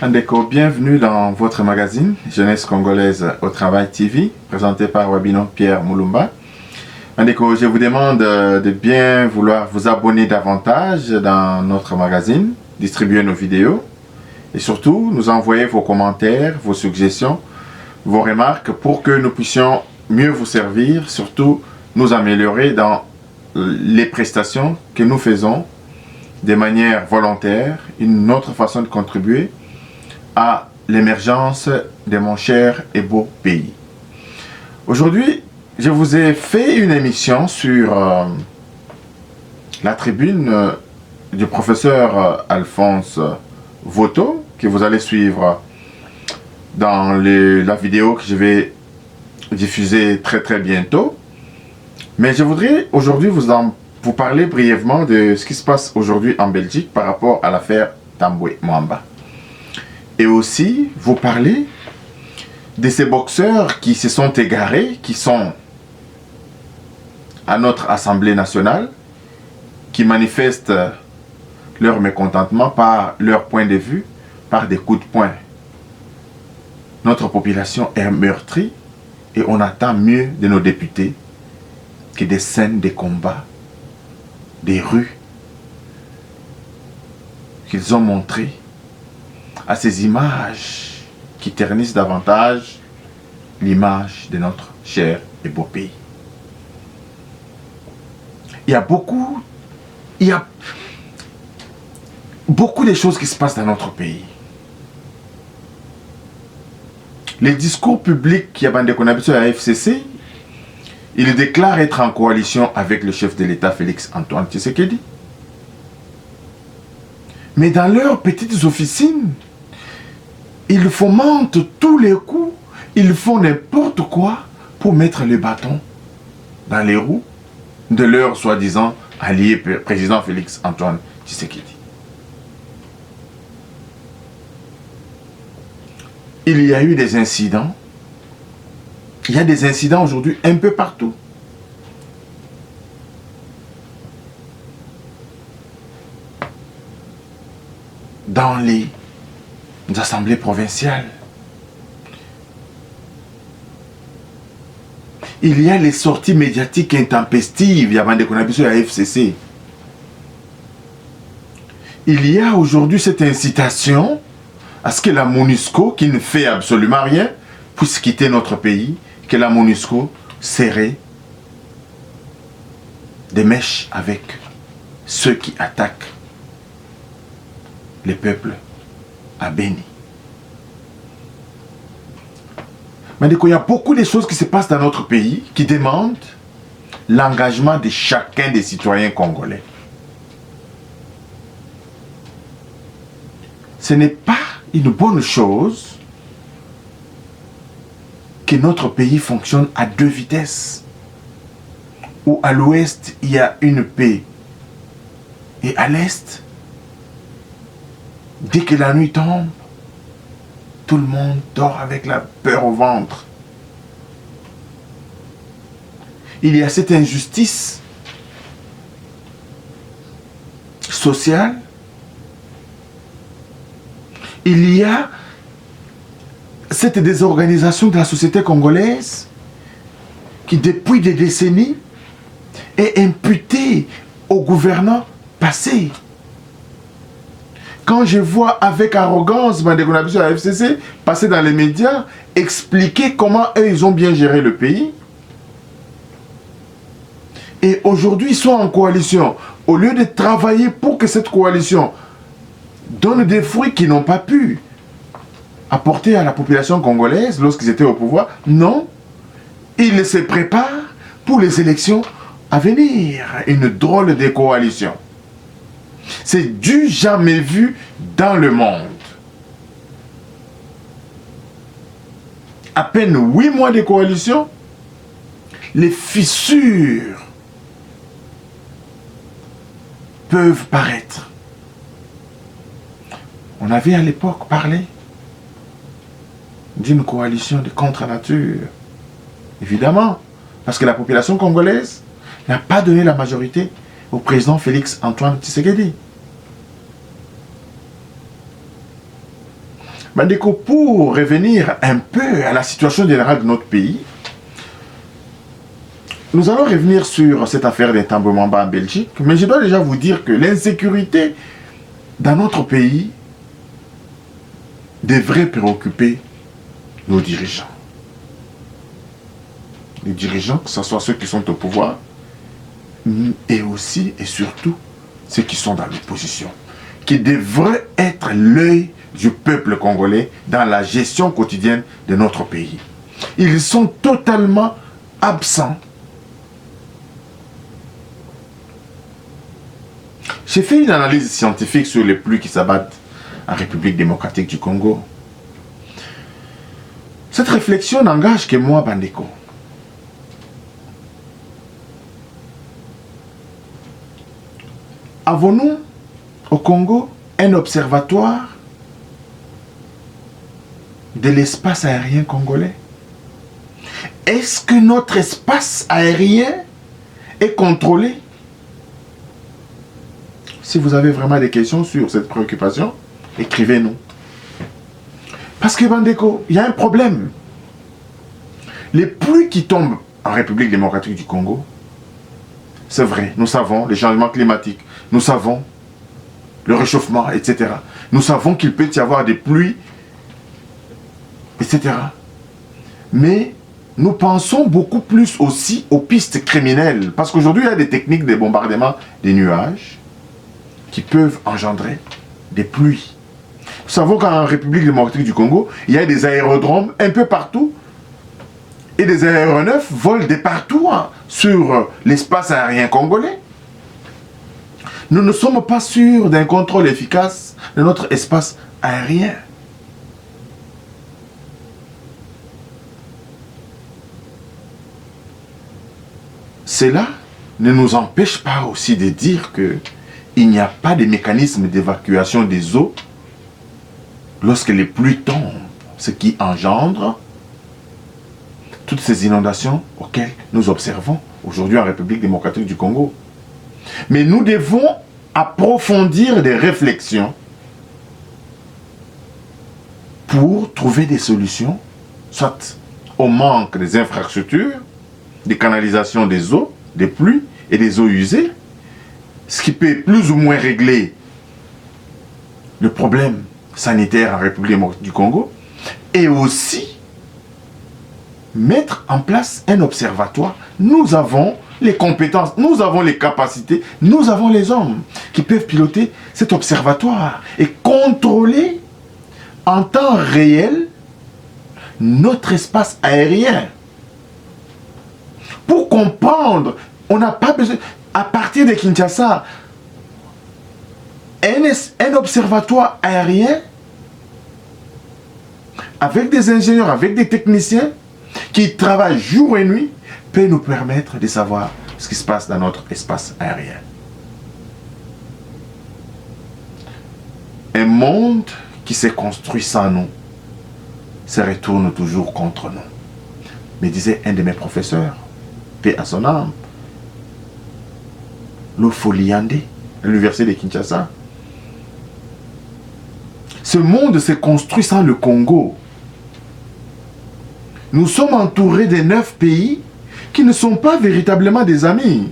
Andeko, bienvenue dans votre magazine Jeunesse Congolaise au Travail TV, présenté par Wabino Pierre Moulumba. Andeko, je vous demande de bien vouloir vous abonner davantage dans notre magazine, distribuer nos vidéos et surtout nous envoyer vos commentaires, vos suggestions, vos remarques pour que nous puissions mieux vous servir, surtout nous améliorer dans les prestations que nous faisons de manière volontaire, une autre façon de contribuer à l'émergence de mon cher et beau pays. Aujourd'hui, je vous ai fait une émission sur la tribune du professeur Alphonse Voto, que vous allez suivre dans la vidéo que je vais diffuser très bientôt. Mais je voudrais aujourd'hui vous parler brièvement de ce qui se passe aujourd'hui en Belgique par rapport à l'affaire Tambwe Mwamba. Et aussi vous parler de ces boxeurs qui se sont égarés, qui sont à notre Assemblée nationale, qui manifestent leur mécontentement par leur point de vue, par des coups de poing. Notre population est meurtrie et on attend mieux de nos députés que des scènes de combat, des rues qu'ils ont montrées à ces images qui ternissent davantage l'image de notre cher et beau pays. Il y a beaucoup de choses qui se passent dans notre pays. Les discours publics qui a qu'on a sur la FCC, il déclare être en coalition avec le chef de l'État Félix Antoine Tshisekedi. Mais dans leurs petites officines, ils fomentent tous les coups, ils font n'importe quoi pour mettre le bâton dans les roues de leur soi-disant allié président Félix Antoine Tshisekedi. Il y a eu des incidents. Il y a des incidents aujourd'hui un peu partout. Dans les assemblées provinciales. Il y a les sorties médiatiques intempestives, il y a des connexions à la FCC. Il y a aujourd'hui cette incitation à ce que la MONUSCO, qui ne fait absolument rien, puisse quitter notre pays, que la MONUSCO serrait des mèches avec ceux qui attaquent les peuples à Béni. Mais il y a beaucoup de choses qui se passent dans notre pays qui demandent l'engagement de chacun des citoyens congolais. Ce n'est pas une bonne chose que notre pays fonctionne à deux vitesses. Où à l'ouest, il y a une paix. Et à l'est, dès que la nuit tombe, tout le monde dort avec la peur au ventre. Il y a cette injustice sociale. Il y a cette désorganisation de la société congolaise qui, depuis des décennies, est imputée aux gouvernants passés. Quand je vois avec arrogance la FCC passer dans les médias, expliquer comment eux, ils ont bien géré le pays. Et aujourd'hui, ils sont en coalition. Au lieu de travailler pour que cette coalition donne des fruits qu'ils n'ont pas pu apporter à la population congolaise lorsqu'ils étaient au pouvoir, non. Ils se préparent pour les élections à venir. Une drôle de coalition. C'est du jamais vu dans le monde. À peine 8 mois de coalition, les fissures peuvent paraître. On avait à l'époque parlé d'une coalition de contre-nature. Évidemment, parce que la population congolaise n'a pas donné la majorité au président Félix Antoine Tshisekedi. Bandeko, pour revenir un peu à la situation générale de notre pays, nous allons revenir sur cette affaire des Tambemamba en Belgique, mais je dois déjà vous dire que l'insécurité dans notre pays devrait préoccuper nos dirigeants. Les dirigeants, que ce soit ceux qui sont au pouvoir, et aussi et surtout ceux qui sont dans l'opposition, qui devraient être l'œil du peuple congolais dans la gestion quotidienne de notre pays. Ils sont totalement absents. J'ai fait une analyse scientifique sur les pluies qui s'abattent en République démocratique du Congo. Cette réflexion n'engage que moi, Bandeko. Avons-nous au Congo un observatoire de l'espace aérien congolais? Est-ce que notre espace aérien est contrôlé? Si vous avez vraiment des questions sur cette préoccupation, écrivez-nous. Parce que Bandeko, il y a un problème. Les pluies qui tombent en République démocratique du Congo, c'est vrai, nous savons les changements climatiques, nous savons le réchauffement, etc. Nous savons qu'il peut y avoir des pluies, etc. Mais nous pensons beaucoup plus aussi aux pistes criminelles. Parce qu'aujourd'hui, il y a des techniques de bombardement des nuages qui peuvent engendrer des pluies. Nous savons qu'en République démocratique du Congo, il y a des aérodromes un peu partout et des aéronefs volent de partout sur l'espace aérien congolais. Nous ne sommes pas sûrs d'un contrôle efficace de notre espace aérien. Cela ne nous empêche pas aussi de dire que il n'y a pas de mécanisme d'évacuation des eaux lorsque les pluies tombent, ce qui engendre toutes ces inondations auxquelles nous observons aujourd'hui en République démocratique du Congo. Mais nous devons approfondir des réflexions pour trouver des solutions, soit au manque des infrastructures, des canalisations des eaux, des pluies et des eaux usées, ce qui peut plus ou moins régler le problème sanitaire en République démocratique du Congo, et aussi mettre en place un observatoire. Nous avons les compétences, nous avons les capacités, nous avons les hommes qui peuvent piloter cet observatoire et contrôler en temps réel notre espace aérien. Pour comprendre, on n'a pas besoin, à partir de Kinshasa, un observatoire aérien avec des ingénieurs, avec des techniciens qui travaillent jour et nuit peut nous permettre de savoir ce qui se passe dans notre espace aérien. Un monde qui s'est construit sans nous se retourne toujours contre nous. Me disait un de mes professeurs, paix à son âme, Lofoliande, à l'université de Kinshasa. Ce monde s'est construit sans le Congo. Nous sommes entourés de 9 pays qui ne sont pas véritablement des amis,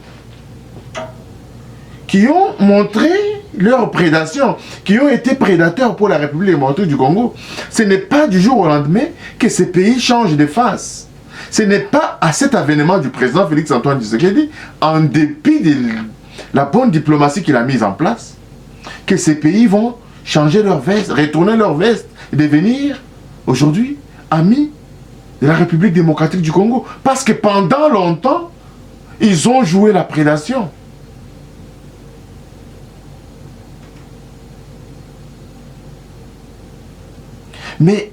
qui ont montré leur prédation, qui ont été prédateurs pour la République démocratique du Congo. Ce n'est pas du jour au lendemain que ces pays changent de face. Ce n'est pas à cet avènement du président Félix-Antoine Tshisekedi, en dépit de la bonne diplomatie qu'il a mise en place, que ces pays vont changer leur veste, retourner leur veste et devenir aujourd'hui amis de la République démocratique du Congo. Parce que pendant longtemps, ils ont joué la prédation. Mais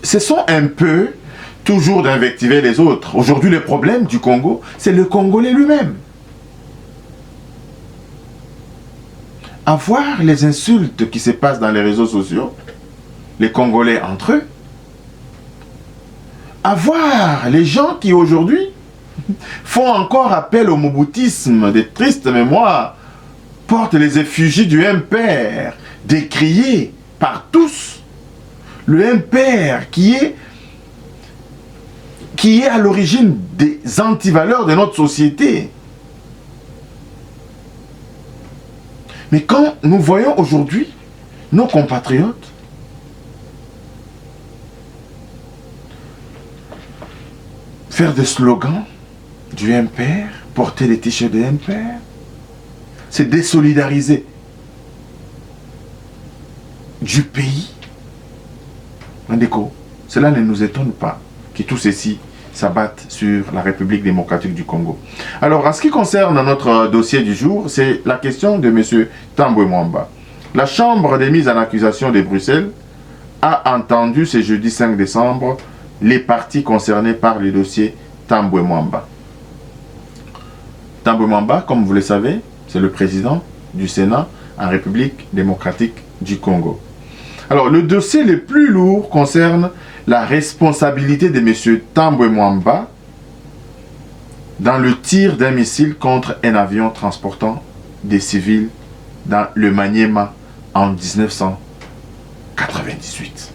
ce sont un peu toujours d'invectiver les autres. Aujourd'hui, le problème du Congo, c'est le Congolais lui-même. À voir les insultes qui se passent dans les réseaux sociaux, les Congolais entre eux, à voir les gens qui aujourd'hui font encore appel au moboutisme, des tristes mémoires, portent les effigies du impère, décriées par tous, le MPR qui est à l'origine des antivaleurs de notre société. Mais quand nous voyons aujourd'hui nos compatriotes faire des slogans du MPR, porter les t-shirts de MPR, c'est désolidariser du pays. Mandeko, cela ne nous étonne pas que tout ceci s'abatte sur la République démocratique du Congo. Alors, en ce qui concerne notre dossier du jour, c'est la question de M. Tambwe Mwamba. La Chambre des mises en accusation de Bruxelles a entendu ce jeudi 5 décembre les parties concernées par le dossier Tambwe Mwamba. Tambwe Mwamba, comme vous le savez, c'est le président du Sénat en République démocratique du Congo. Alors, le dossier le plus lourd concerne la responsabilité de M. Tambwe Mwamba dans le tir d'un missile contre un avion transportant des civils dans le Maniema en 1998.